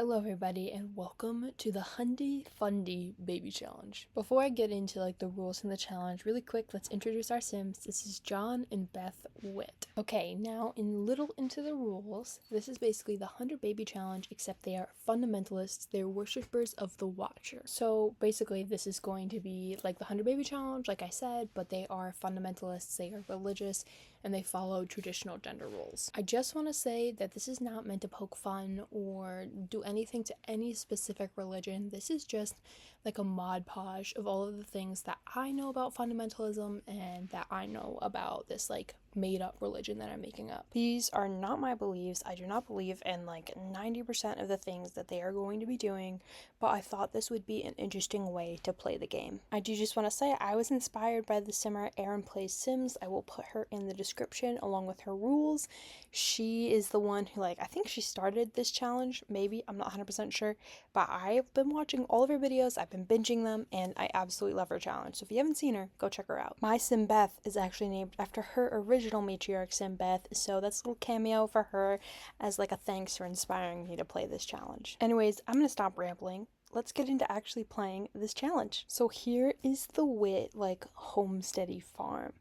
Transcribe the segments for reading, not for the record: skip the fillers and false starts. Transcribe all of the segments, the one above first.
Hello everybody and welcome to the Fundie baby challenge. Before I get into the rules in the challenge, really quick, let's introduce our Sims. This is John and Beth Witt. Okay, now into the rules. This is basically the 100 baby challenge, except they are fundamentalists. They're worshippers of the Watcher. So basically this is going to be like the 100 baby challenge, like I said, but they are fundamentalists, they are religious, and they follow traditional gender roles. I just want to say that this is not meant to poke fun or do anything to any specific religion. This is just like a mod podge of all of the things that I know about fundamentalism and that I know about this made up religion that I'm making up. These are not my beliefs. I do not believe in 90% of the things that they are going to be doing, but I thought this would be an interesting way to play the game. I do just want to say I was inspired by the simmer Erin Plays Sims. I will put her in the description along with her rules. She is the one who I think she started this challenge, maybe, I'm not 100% sure, but I've been watching all of her videos, I've been binging them, and I absolutely love her challenge. So if you haven't seen her, go check her out. My Sim Beth is actually named after her original matriarch Sim Beth, so that's a little cameo for her as a thanks for inspiring me to play this challenge. Anyways, I'm gonna stop rambling. Let's get into actually playing this challenge. So here is the Wit homesteady farm.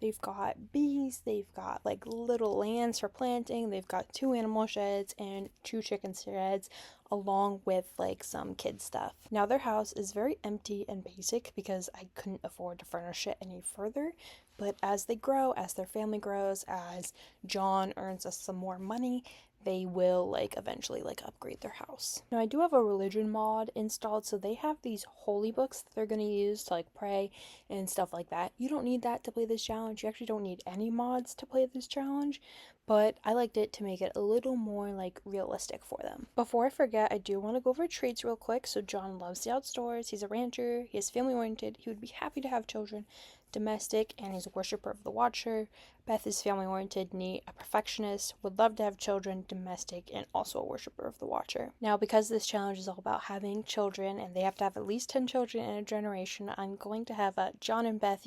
They've got bees, they've got little lands for planting, they've got 2 animal sheds and 2 chicken sheds, along with some kid stuff. Now their house is very empty and basic because I couldn't afford to furnish it any further, but as they grow, as their family grows, as John earns us some more money, they will eventually upgrade their house. Now I do have a religion mod installed, so they have these holy books that they're going to use to pray and stuff like that. You don't need that to play this challenge. You actually don't need any mods to play this challenge, but I liked it to make it a little more realistic for them. Before I forget, I do want to go over traits real quick. So John loves the outdoors, he's a rancher, he is family oriented, he would be happy to have children, domestic, and he's a worshiper of the Watcher. Beth is family oriented, neat, a perfectionist, would love to have children, domestic, and also a worshiper of the Watcher. Now, because this challenge is all about having children, and they have to have at least 10 children in a generation, I'm going to have John and Beth,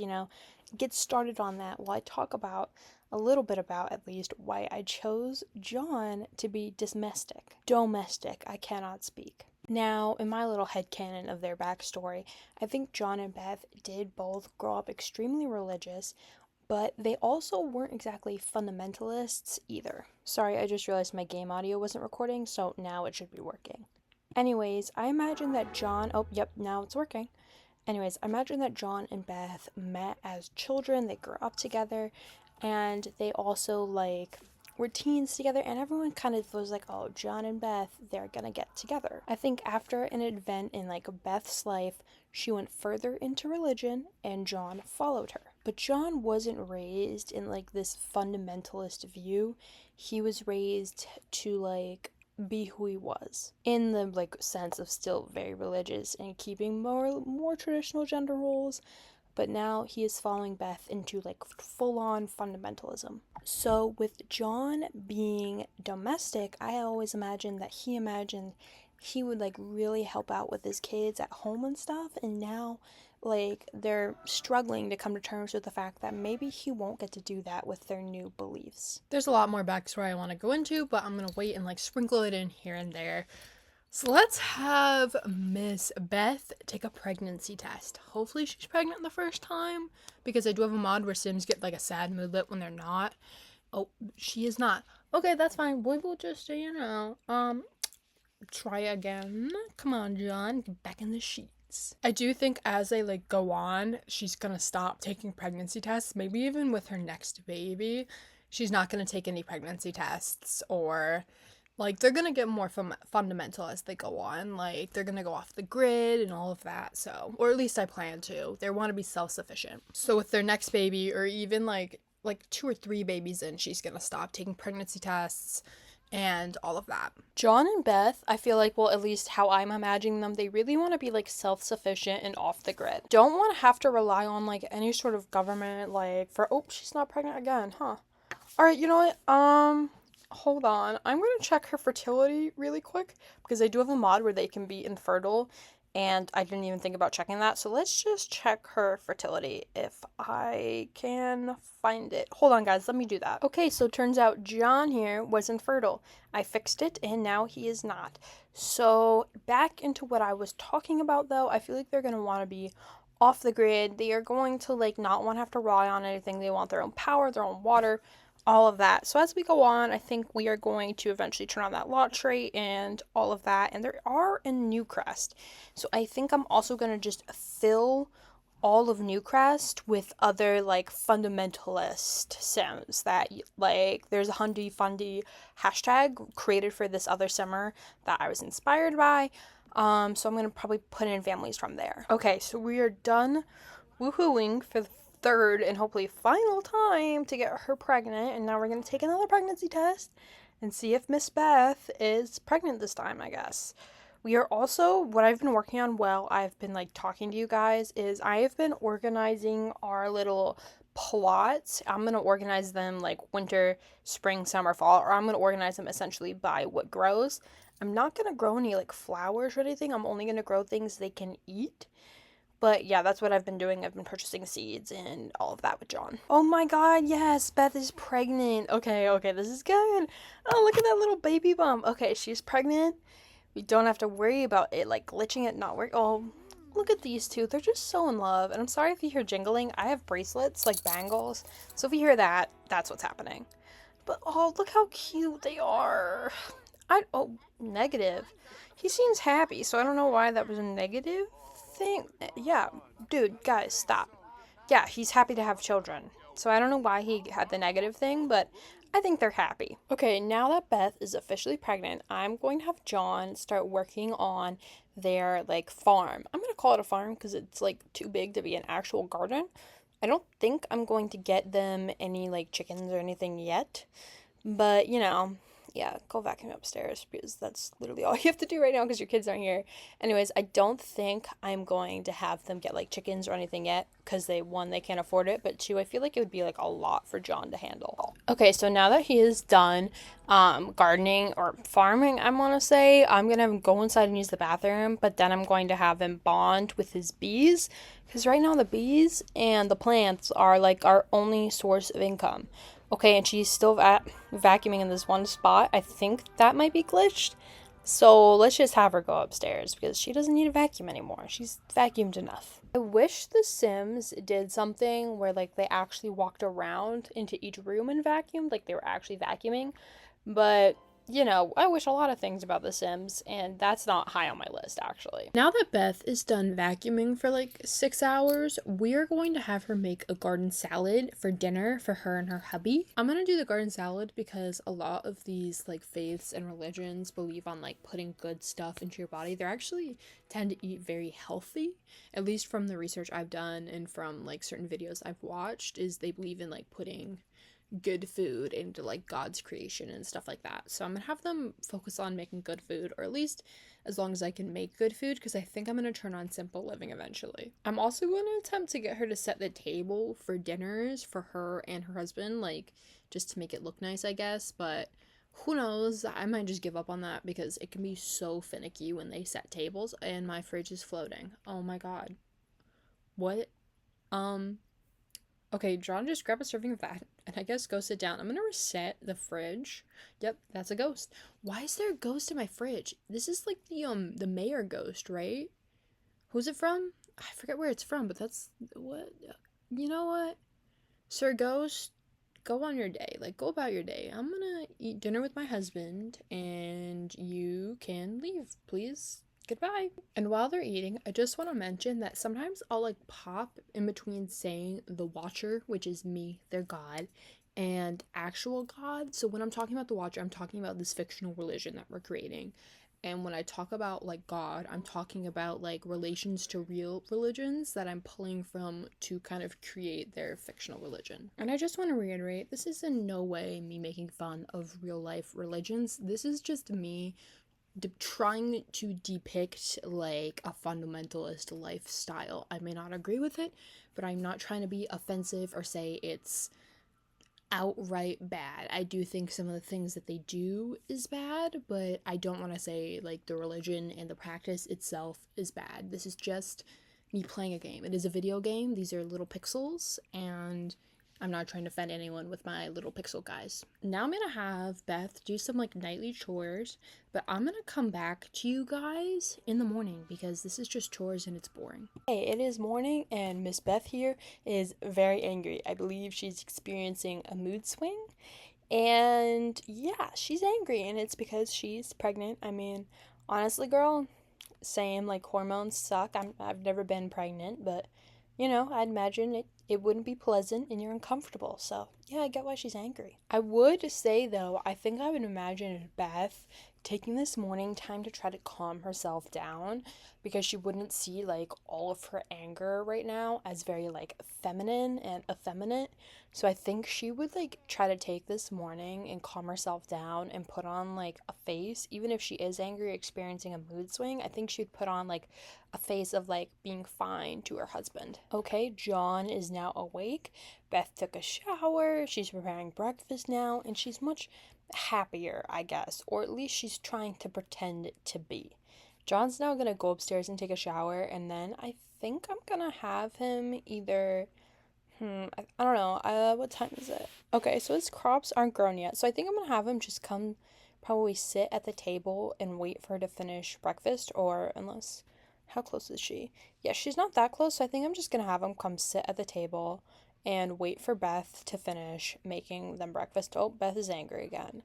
get started on that while I talk about a little bit about at least why I chose John to be domestic. Domestic, I cannot speak. Now, in my little headcanon of their backstory, I think John and Beth did both grow up extremely religious, but they also weren't exactly fundamentalists either. Sorry, I just realized my game audio wasn't recording, so now it should be working. Anyways, I imagine that John, oh, yep, now it's working. Anyways, I imagine that John and Beth met as children, they grew up together, and they also were teens together, and everyone kind of was oh, John and Beth, they're gonna get together. I think after an event in Beth's life, she went further into religion and John followed her. But John wasn't raised in this fundamentalist view. He was raised to be who he was, in the sense of still very religious and keeping more traditional gender roles, but now he is following Beth into full-on fundamentalism. So with John being domestic, I always imagined that he would really help out with his kids at home and stuff, and now they're struggling to come to terms with the fact that maybe he won't get to do that with their new beliefs. There's a lot more backstory I want to go into, but I'm gonna wait and sprinkle it in here and there. So let's have Miss Beth take a pregnancy test. Hopefully she's pregnant the first time, because I do have a mod where Sims get a sad moodlet when they're not. Oh, she is not. Okay, that's fine. We will just, try again. Come on, John, get back in the sheets. I do think as they go on, she's gonna stop taking pregnancy tests, maybe even with her next baby. She's not gonna take any pregnancy tests, or they're gonna get more fundamental as they go on. They're gonna go off the grid and all of that, so, or at least I plan to. They want to be self-sufficient. So with their next baby, or even 2 or 3 babies in, she's gonna stop taking pregnancy tests and all of that. John and Beth, I feel well, at least how I'm imagining them, they really want to be self-sufficient and off the grid. Don't want to have to rely on any sort of government for, oh, she's not pregnant again, huh? Alright, you know what, hold on. I'm going to check her fertility really quick, because I do have a mod where they can be infertile, and I didn't even think about checking that. So let's just check her fertility if I can find it. Hold on, guys. Let me do that. Okay, so turns out John here wasn't fertile. I fixed it, and now he is not. So back into what I was talking about, though. I feel like they're going to want to be off the grid. They are going to, like, not want to have to rely on anything. They want their own power, their own water, all of that. So as we go on, I think we are going to eventually turn on that lot tray and all of that. And there are in Newcrest. So I think I'm also going to just fill all of Newcrest with other like fundamentalist sims that like there's a Fundie hashtag created for this other simmer that I was inspired by. So I'm going to probably put in families from there. Okay, so we are done woohooing for the third and hopefully final time to get her pregnant, and now we're going to take another pregnancy test and see if Miss Beth is pregnant this time, I guess. We are also, what I've been working on while I've been like talking to you guys is I have been organizing our little plots. I'm going to organize them like winter, spring, summer, fall, or I'm going to organize them essentially by what grows. I'm not going to grow any like flowers or anything. I'm only going to grow things they can eat. But yeah, that's what I've been doing. I've been purchasing seeds and all of that with John. Oh my god, yes, Beth is pregnant. Okay, this is good. Oh, look at that little baby bump. Okay, she's pregnant. We don't have to worry about it like glitching it not working. Oh, look at these two. They're just so in love. And I'm sorry if you hear jingling. I have bracelets, like bangles. So if you hear that, that's what's happening. But oh, look how cute they are. Negative. He seems happy, so I don't know why that was a negative thing. Yeah, dude, guys, stop. Yeah, he's happy to have children. So I don't know why he had the negative thing, but I think they're happy. Okay, now that Beth is officially pregnant, I'm going to have John start working on their like farm. I'm going to call it a farm because it's like too big to be an actual garden. I don't think I'm going to get them any like chickens or anything yet. But, yeah, go vacuum upstairs because that's literally all you have to do right now because your kids aren't here. Anyways, I don't think I'm going to have them get like chickens or anything yet because they can't afford it, but two, I feel like it would be like a lot for John to handle. Okay, so now that he is done gardening or farming, I want to say, I'm going to go inside and use the bathroom, but then I'm going to have him bond with his bees because right now the bees and the plants are like our only source of income. Okay, and she's still vacuuming in this one spot. I think that might be glitched. So let's just have her go upstairs because she doesn't need a vacuum anymore. She's vacuumed enough. I wish The Sims did something where like they actually walked around into each room and vacuumed, like they were actually vacuuming. But I wish a lot of things about The Sims, and that's not high on my list, actually. Now that Beth is done vacuuming for like 6 hours, we are going to have her make a garden salad for dinner for her and her hubby. I'm gonna do the garden salad because a lot of these like faiths and religions believe on like putting good stuff into your body. They actually tend to eat very healthy, at least from the research I've done and from like certain videos I've watched, is they believe in like putting good food into like God's creation and stuff like that. So I'm gonna have them focus on making good food, or at least as long as I can make good food, because I think I'm gonna turn on simple living eventually. I'm also going to attempt to get her to set the table for dinners for her and her husband, like just to make it look nice, I guess, but who knows, I might just give up on that because it can be so finicky when they set tables and my fridge is floating. Oh my god. What? Okay, John just grabbed a serving of that, and I guess go sit down. I'm gonna reset the fridge. Yep, that's a ghost. Why is there a ghost in my fridge? This is like the mayor ghost, right? Who's it from? I forget where it's from, but that's what. You know what, Sir Ghost, go on your day. Like, go about your day. I'm gonna eat dinner with my husband, and you can leave, please. Goodbye. And while they're eating, I just want to mention that sometimes I'll like pop in between saying the Watcher, which is me, their god, and actual God. So when I'm talking about the Watcher, I'm talking about this fictional religion that we're creating. And when I talk about like God, I'm talking about like relations to real religions that I'm pulling from to kind of create their fictional religion. And I just want to reiterate, this is in no way me making fun of real life religions. This is just me trying to depict like a fundamentalist lifestyle. I may not agree with it, but I'm not trying to be offensive or say it's outright bad. I do think some of the things that they do is bad, but I don't want to say like the religion and the practice itself is bad. This is just me playing a game. It is a video game. These are little pixels, and I'm not trying to offend anyone with my little pixel guys. Now I'm gonna have Beth do some like nightly chores, but I'm gonna come back to you guys in the morning because this is just chores and it's boring. Hey, it is morning, and Miss Beth here is very angry. I believe she's experiencing a mood swing. And yeah, she's angry, and it's because she's pregnant. I mean, honestly, girl, same, like hormones suck. I've never been pregnant, but I'd imagine it wouldn't be pleasant and you're uncomfortable. So yeah, I get why she's angry. I would say though, I think I would imagine Beth taking this morning time to try to calm herself down because she wouldn't see like all of her anger right now as very like feminine and effeminate. So I think she would like try to take this morning and calm herself down and put on like a face, even if she is angry, experiencing a mood swing. I think she'd put on like a face of like being fine to her husband. Okay, John is now awake. Beth took a shower. She's preparing breakfast now, and she's much happier, I guess, or at least she's trying to pretend to be. John's now gonna go upstairs and take a shower, and then I think I'm gonna have him either. I don't know. What time is it? Okay, so his crops aren't grown yet, so I think I'm gonna have him just come, probably sit at the table and wait for her to finish breakfast, or unless, how close is she? Yeah, she's not that close, so I think I'm just gonna have him come sit at the table and wait for Beth to finish making them breakfast. Oh, Beth is angry again.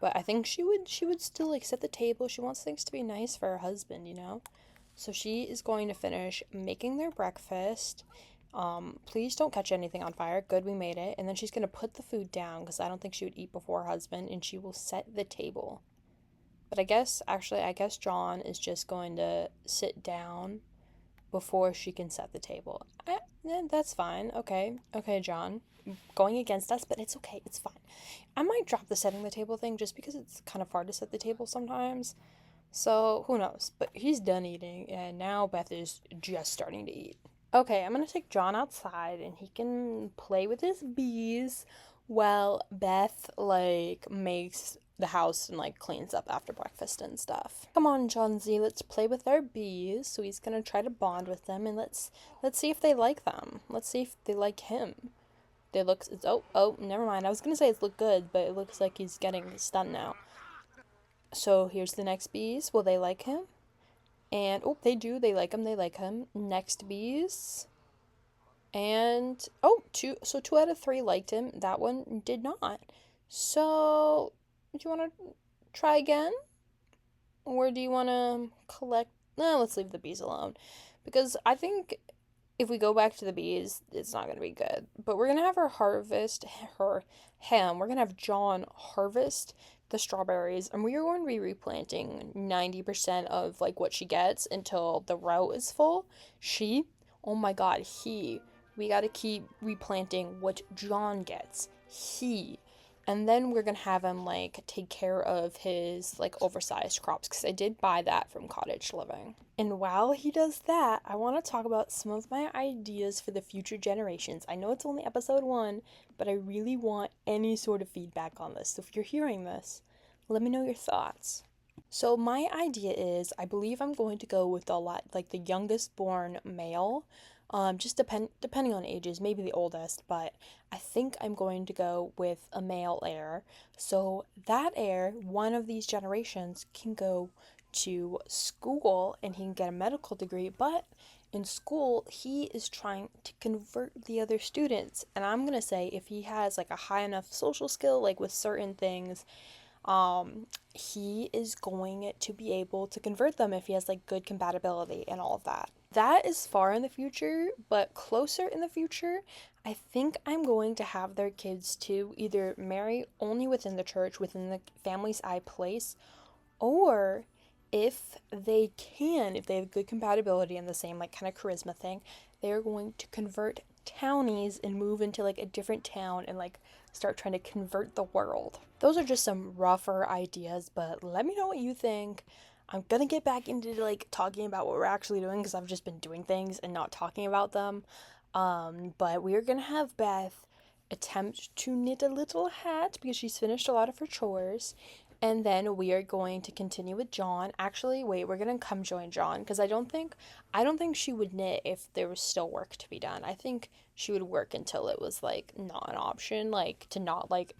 But I think she would still like set the table. She wants things to be nice for her husband. So she is going to finish making their breakfast. Please don't catch anything on fire. Good, we made it. And then she's gonna put the food down because I don't think she would eat before her husband, and she will set the table. But I guess John is just going to sit down before she can set the table. That's fine. Okay, John. Going against us, but it's okay. It's fine. I might drop the setting the table thing just because it's kind of hard to set the table sometimes. So, who knows? But he's done eating, and now Beth is just starting to eat. Okay, I'm gonna take John outside, and he can play with his bees while Beth, like, makes the house and, like, cleans up after breakfast and stuff. Come on, John Z, let's play with our bees. So he's gonna try to bond with them, and let's see if they like them. Let's see if they like him. Never mind. I was gonna say it's look good, but it looks like he's getting stunned now. So here's the next bees. Will they like him? And they do. They like him. Next bees. And two out of three liked him. That one did not. So do you want to try again, or do you want to collect? No, let's leave the bees alone, because I think if we go back to the bees, it's not going to be good. But we're going to have We're going to have John harvest the strawberries, and we are going to be replanting 90% of like what she gets until the row is full. Oh my god, we got to keep replanting what John gets. And then we're gonna have him like take care of his like oversized crops, because I did buy that from Cottage Living. And while he does that, I want to talk about some of my ideas for the future generations. I know it's only episode 1, but I really want any sort of feedback on this. So if you're hearing this, let me know your thoughts. So my idea is, I believe I'm going to go with a lot like the youngest born male. Just depending on ages, maybe the oldest, but I think I'm going to go with a male heir. So that heir, one of these generations, can go to school and he can get a medical degree, but in school he is trying to convert the other students. And I'm gonna say, if he has like a high enough social skill, like with certain things, he is going to be able to convert them if he has like good compatibility and all of that. That is far in the future, but closer in the future, I think I'm going to have their kids to either marry only within the church, within the family's I place, or if they have good compatibility and the same like kind of charisma thing, they're going to convert townies and move into like a different town and like start trying to convert the world. Those are just some rougher ideas, but let me know what you think. I'm gonna get back into like talking about what we're actually doing, because I've just been doing things and not talking about them. But we are gonna have Beth attempt to knit a little hat because she's finished a lot of her chores. And then we are going to continue with John. Actually, wait, we're gonna come join John because I don't think she would knit if there was still work to be done. I think she would work until it was like not an option, like to not like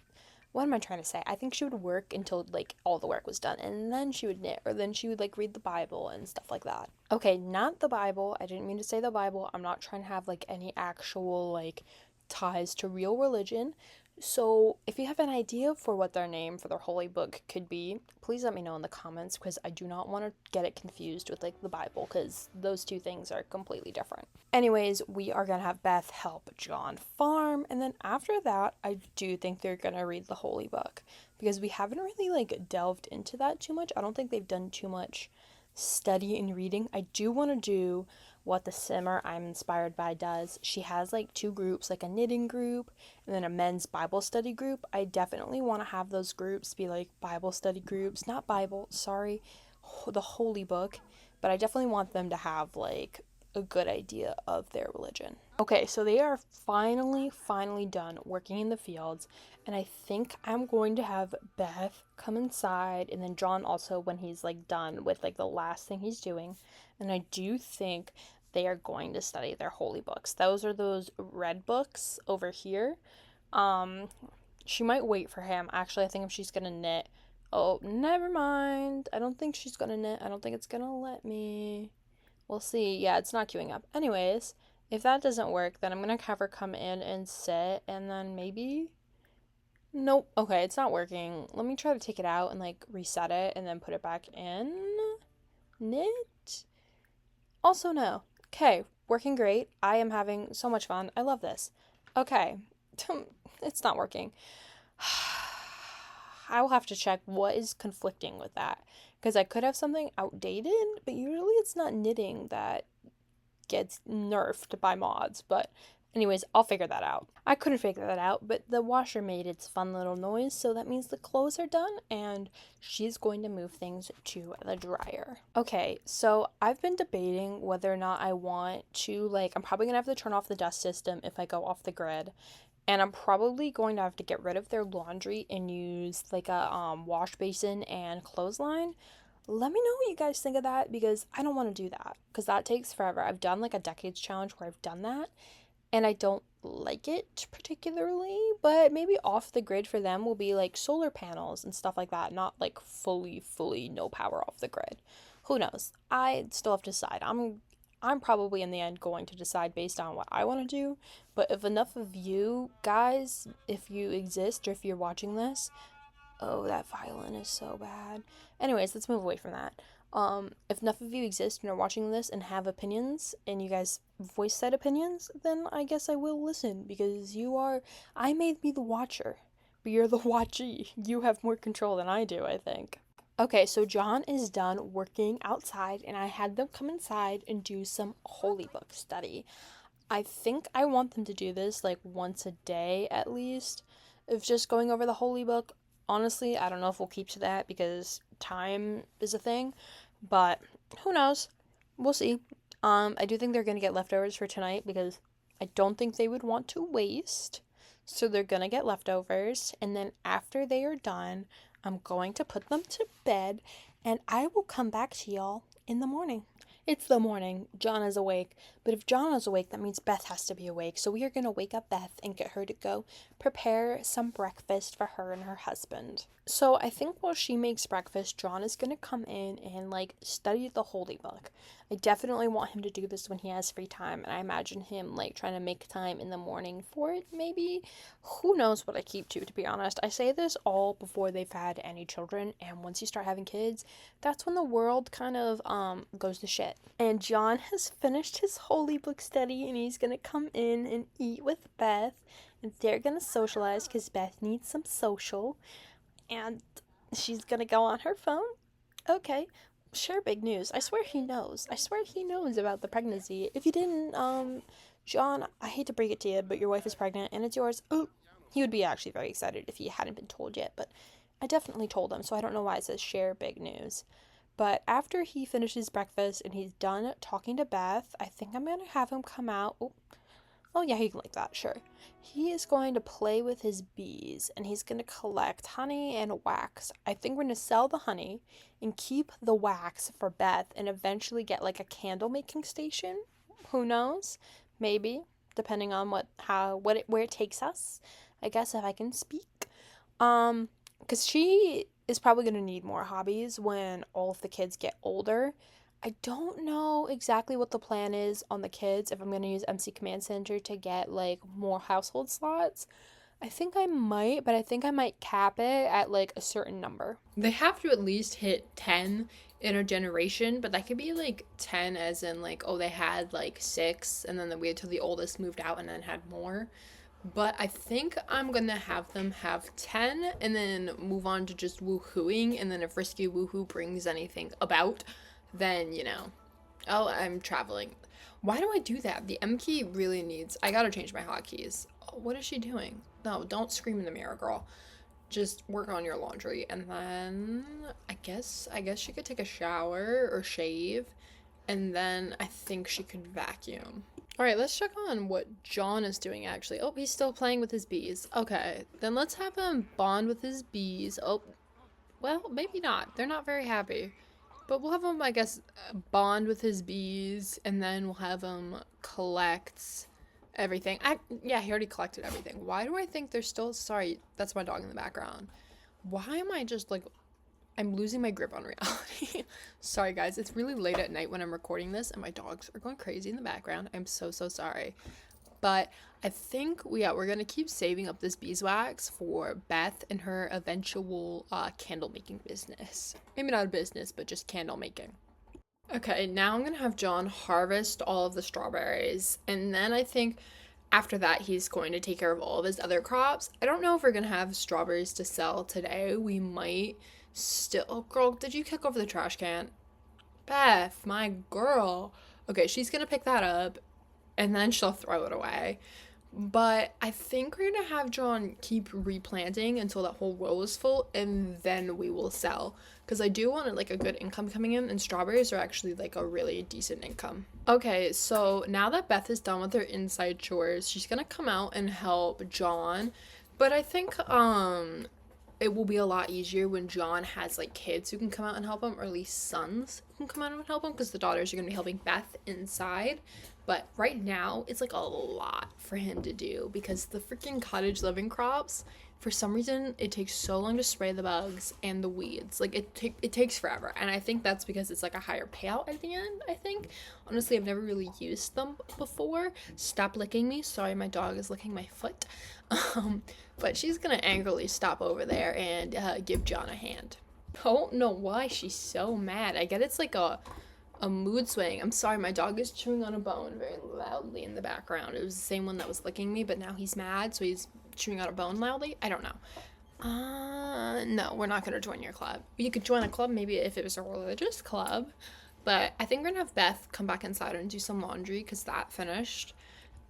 what am I trying to say? I think she would work until like all the work was done and then she would knit or then she would like read the Bible and stuff like that. Okay, not the Bible. I didn't mean to say the Bible. I'm not trying to have like any actual like ties to real religion. So, if you have an idea for what their name for their holy book could be, please let me know in the comments because I do not want to get it confused with like the Bible because those two things are completely different. Anyways, we are going to have Beth help John farm, and then after that, I do think they're going to read the holy book because we haven't really like delved into that too much. I don't think they've done too much study and reading. I do want to do what the simmer I'm inspired by does. She has like two groups, like a knitting group and then a men's Bible study group. I definitely want to have those groups be like Bible study groups, not Bible, sorry, the holy book, but I definitely want them to have like a good idea of their religion. Okay, so they are finally done working in the fields, and I think I'm going to have Beth come inside and then John also when he's like done with like the last thing he's doing. And I do think they are going to study their holy books. Those are those red books over here. Um, she might wait for him. Actually, I think if she's gonna knit. Oh, never mind. I don't think she's gonna knit. I don't think it's gonna let me. We'll see. Yeah, it's not queuing up. Anyways, if that doesn't work, then I'm gonna have her come in and sit, and then maybe. Nope. Okay, it's not working. Let me try to take it out and like reset it and then put it back in. Knit. Also, no. Okay, working great. I am having so much fun. I love this. Okay, it's not working. I will have to check what is conflicting with that because I could have something outdated, but usually it's not knitting that gets nerfed by mods. But anyways, I'll figure that out. I couldn't figure that out, but the washer made its fun little noise, so that means the clothes are done and she's going to move things to the dryer. Okay, so I've been debating whether or not I want to, like, I'm probably gonna have to turn off the dust system if I go off the grid. And I'm probably going to have to get rid of their laundry and use like a wash basin and clothesline. Let me know what you guys think of that because I don't want to do that because that takes forever. I've done like a decades challenge where I've done that and I don't like it particularly, but maybe off the grid for them will be like solar panels and stuff like that, not like fully no power off the grid. Who knows? I still have to decide. I'm probably in the end going to decide based on what I want to do, but if enough of you guys, if you exist or if you're watching this, oh, that violin is so bad. Anyways, let's move away from that. If enough of you exist and are watching this and have opinions and you guys voice said opinions, then I guess I will listen because I made me the watcher, but you're the watchee. You have more control than I do, I think. Okay, so John is done working outside and I had them come inside and do some holy book study. I think I want them to do this like once a day at least, of just going over the holy book. Honestly, I don't know if we'll keep to that because time is a thing, but who knows? We'll see. I do think they're gonna get leftovers for tonight because I don't think they would want to waste. So they're gonna get leftovers, and then after they are done, I'm going to put them to bed, and I will come back to y'all in the morning. It's the morning. John is awake. But if John is awake, that means Beth has to be awake. So we are going to wake up Beth and get her to go prepare some breakfast for her and her husband. So I think while she makes breakfast, John is going to come in and like study the holy book. I definitely want him to do this when he has free time. And I imagine him like trying to make time in the morning for it, maybe. Who knows what I keep to be honest. I say this all before they've had any children. And once you start having kids, that's when the world kind of goes to shit. And John has finished his holy book study and he's gonna come in and eat with Beth and they're gonna socialize because Beth needs some social and she's gonna go on her phone. Okay, share big news. I swear he knows. I swear he knows about the pregnancy. If you didn't, John, I hate to break it to you, but your wife is pregnant and it's yours. Oh, he would be actually very excited if he hadn't been told yet, but I definitely told him, so I don't know why it says share big news. But after he finishes breakfast and he's done talking to Beth, I think I'm going to have him come out. Oh, Oh yeah, he can like that, sure. He is going to play with his bees and he's going to collect honey and wax. I think we're going to sell the honey and keep the wax for Beth and eventually get like a candle making station. Who knows? Maybe, depending on where it takes us. I guess if I can speak. Cuz she is probably going to need more hobbies when all of the kids get older. I don't know exactly what the plan is on the kids, if I'm going to use MC Command Center to get like more household slots. I think I might, but I think I might cap it at like a certain number. They have to at least hit 10 in a generation, but that could be like 10 as in like, oh, they had like 6 and then they waited till the oldest moved out and then had more. But I think I'm gonna have them have 10 and then move on to just woohooing, and then if Risky Woohoo brings anything about, then, oh, I'm traveling. Why do I do that? The M key really needs, I gotta change my hotkeys. Oh, what is she doing? No, don't scream in the mirror, girl. Just work on your laundry, and then I guess she could take a shower or shave, and then I think she could vacuum. All right, let's check on what John is doing, actually. Oh, he's still playing with his bees. Okay, then let's have him bond with his bees. Oh, well, maybe not. They're not very happy. But we'll have him, I guess, bond with his bees, and then we'll have him collect everything. Yeah, he already collected everything. Why do I think there's still... Sorry, that's my dog in the background. Why am I just, like... I'm losing my grip on reality. Sorry, guys. It's really late at night when I'm recording this, and my dogs are going crazy in the background. I'm so sorry. But I think, we're going to keep saving up this beeswax for Beth and her eventual candle making business. Maybe not a business, but just candle making. Okay, now I'm going to have John harvest all of the strawberries. And then I think after that, he's going to take care of all of his other crops. I don't know if we're going to have strawberries to sell today. We might still... Oh, girl, did you kick over the trash can? Beth, my girl. Okay, she's going to pick that up, and then she'll throw it away. But I think we're going to have John keep replanting until that whole row is full, and then we will sell. Because I do want, like, a good income coming in, and strawberries are actually, like, a really decent income. Okay, so now that Beth is done with her inside chores, she's going to come out and help John. But I think, it will be a lot easier when John has, like, kids who can come out and help him, or at least sons who can come out and help him, because the daughters are going to be helping Beth inside. But right now, it's, like, a lot for him to do, because the freaking cottage living crops, for some reason, it takes so long to spray the bugs and the weeds. Like, it takes forever, and I think that's because it's, like, a higher payout at the end, I think. Honestly, I've never really used them before. Stop licking me. Sorry, my dog is licking my foot. But she's gonna angrily stop over there and give John a hand. I don't know why she's so mad. I get it's like a mood swing. I'm sorry, my dog is chewing on a bone very loudly in the background. It was the same one that was licking me, but now he's mad, so he's chewing on a bone loudly. I don't know. No, we're not gonna join your club. You could join a club maybe if it was a religious club, but I think we're gonna have Beth come back inside and do some laundry because that finished.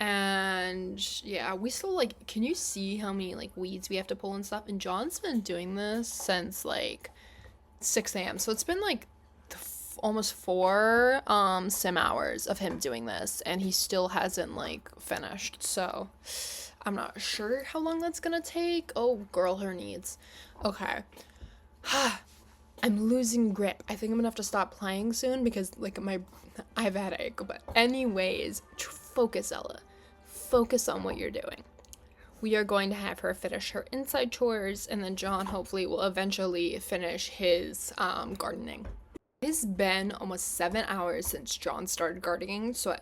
And yeah, we still, like, can you see how many, like, weeds we have to pull and stuff? And John's been doing this since, like, 6 a.m. So it's been, like, almost 4 sim hours of him doing this, and he still hasn't, like, finished. So I'm not sure how long that's gonna take. Oh, girl, her needs. Okay. I'm losing grip. I think I'm gonna have to stop playing soon because, like, I have a headache. But anyways, focus, Ella. Focus on what you're doing. We are going to have her finish her inside chores, and then John hopefully will eventually finish his gardening. It has been almost 7 hours since John started gardening, so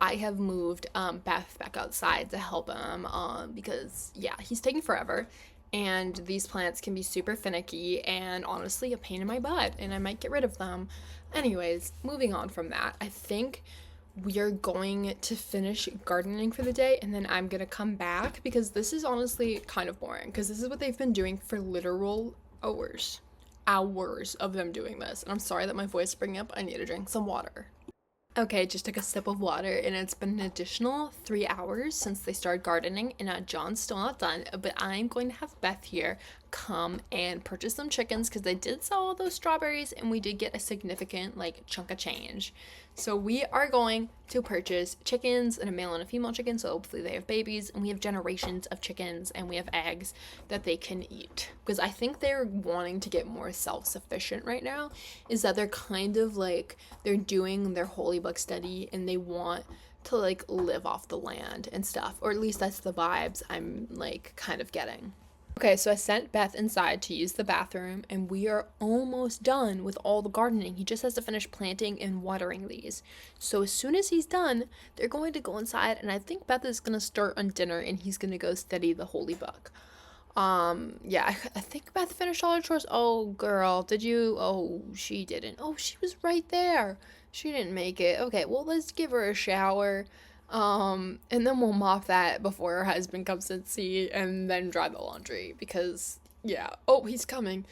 I have moved Beth back outside to help him because, yeah, he's taking forever, and these plants can be super finicky and honestly a pain in my butt, and I might get rid of them. Anyways, moving on from that, I think we are going to finish gardening for the day, and then I'm gonna come back because this is honestly kind of boring because this is what they've been doing for literal hours of them doing this. And I'm sorry that my voice is bringing up. I need to drink some water. Okay, just took a sip of water, and it's been an additional 3 hours since they started gardening, and John's still not done, but I'm going to have Beth here come and purchase some chickens because they did sell all those strawberries and we did get a significant like chunk of change. So we are going to purchase chickens, and a male and a female chicken, so hopefully they have babies, and we have generations of chickens and we have eggs that they can eat. Because I think they're wanting to get more self-sufficient right now, is that they're kind of like, they're doing their holy book study and they want to like live off the land and stuff, or at least that's the vibes I'm like kind of getting. Okay, so I sent Beth inside to use the bathroom, and we are almost done with all the gardening. He just has to finish planting and watering these. So as soon as he's done, they're going to go inside, and I think Beth is going to start on dinner, and he's going to go study the holy book. Yeah, I think Beth finished all her chores. Oh, girl, did you? Oh, she didn't. Oh, she was right there. She didn't make it. Okay, well, let's give her a shower. And then we'll mop that before her husband comes and see, and then dry the laundry, because, yeah. Oh, he's coming.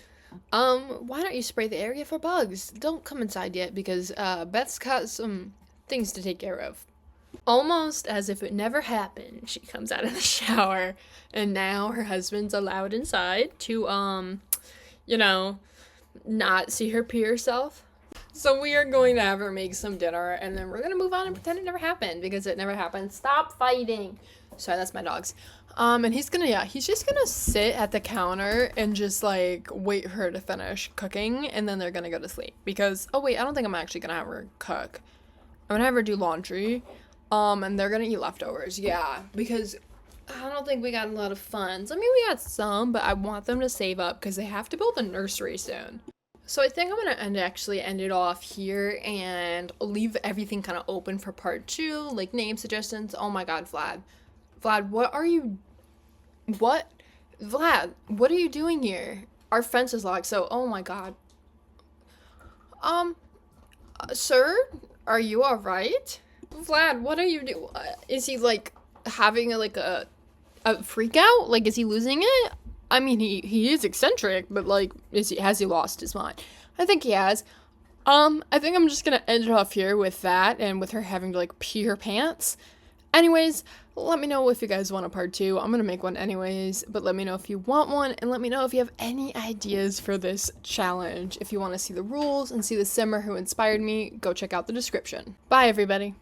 Why don't you spray the area for bugs? Don't come inside yet, because, Beth's got some things to take care of. Almost as if it never happened, she comes out of the shower, and now her husband's allowed inside to, not see her pee herself. So we are going to have her make some dinner, and then we're going to move on and pretend it never happened, because it never happened. Stop fighting. Sorry, that's my dogs. And he's just gonna sit at the counter and just, like, wait for her to finish cooking, and then they're gonna go to sleep. Because, oh wait, I don't think I'm actually gonna have her cook. I'm gonna have her do laundry, and they're gonna eat leftovers. Yeah, because I don't think we got a lot of funds. I mean, we got some, but I want them to save up, because they have to build a nursery soon. So I think I'm going to end it off here and leave everything kind of open for part 2, like name suggestions. Oh my god, Vlad, Vlad, what are you doing here? Our fence is locked, so oh my god. Sir, are you all right? Vlad, what are you doing? Is he like having a freak out? Like, is he losing it? I mean, he is eccentric, but, like, has he lost his mind? I think he has. I think I'm just gonna end it off here with that, and with her having to, like, pee her pants. Anyways, let me know if you guys want a part 2. I'm gonna make one anyways, but let me know if you want one, and let me know if you have any ideas for this challenge. If you want to see the rules and see the simmer who inspired me, go check out the description. Bye, everybody.